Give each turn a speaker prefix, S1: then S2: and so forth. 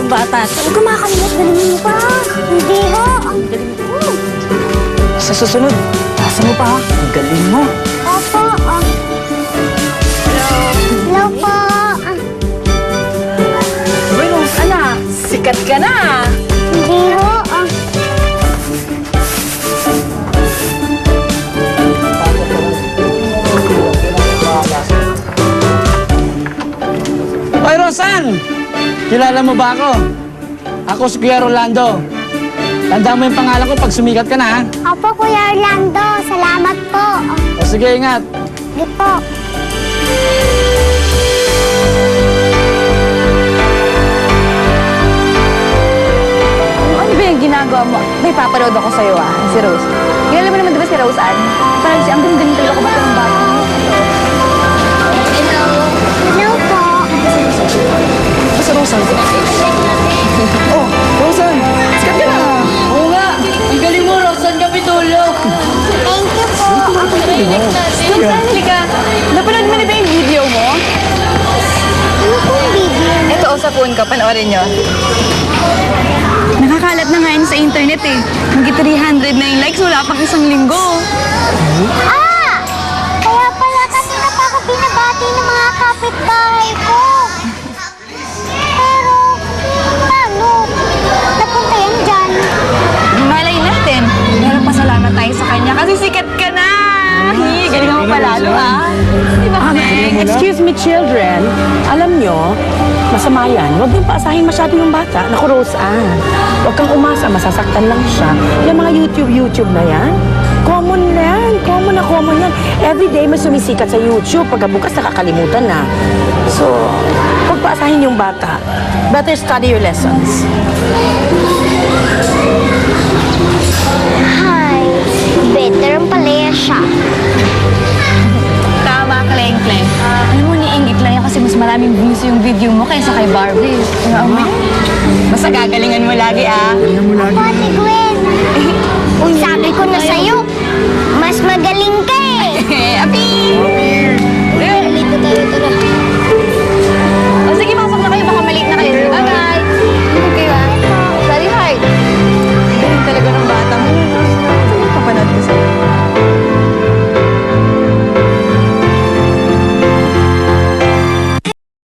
S1: Bata, huwag ka makakalimot. Galing mo pa. Hindi ho. Ang galing mo.
S2: Sa susunod, tasa mo pa ha. Ang galing mo.
S1: Opo. Hello po.
S3: Uy, Rose, anak, sikat ka na.
S1: Hindi ho.
S2: Hoy, Rosan! Kilala mo ba ako? Ako si Kuya Rolando. Tandaan mo yung pangalan ko pag sumikat ka na, ha?
S1: Opo, Kuya Orlando. Salamat po.
S2: O sige, ingat.
S1: Sige po.
S3: Ano ba yung ginagawa mo? May papanood ako sa'yo si Rose. Kilala mo naman diba si Rose Ann? Parang siya, ang galing talaga ko ba ng bata mo?
S1: Hello po.
S2: Basta Rosan. Oh, Rosan! Sikat ka na!
S3: Oo nga! Ang galing mo, Rose Kapitulo!
S1: Thank you po.
S3: Rose Ann, halika! Napanood mo na ba yung video mo?
S1: Ano pong video?
S3: Ito, sa phone ka, panoorin nyo. Nakakalat na nga yun sa internet eh. Hanggang 300 na yung likes, wala pang isang linggo.
S1: Kaya pala kanina pa ako binabati ng mga kapitbahay ko. Pero, paano? Napunta yan dyan.
S3: Malay natin. Pero pasalamat tayo sa kanya kasi sikat ka na. Hi, galing mo palalo Di ba, Neng?
S4: Excuse me, children. Alam nyo, masama yan. Huwag niyong paasahin masyado yung bata. Naku, Rose Ann. Huwag kang umasa, masasaktan lang siya. Yung mga YouTube na yan, common yan. Common na common yan. Everyday may sumisikat sa YouTube. Pagkabukas, nakakalimutan na. So, huwag paasahin yung bata. Better study your lessons.
S1: Hi. Better ang palaya siya.
S3: Tama, Kleng. Alam mo, niingit lang yan kasi mas maraming views yung video mo kaysa kay Barbie. Basta gagalingan mo lagi,
S1: Ate Gwen. Sabi ko na sa'yo, mas magaling ka eh.
S3: Api!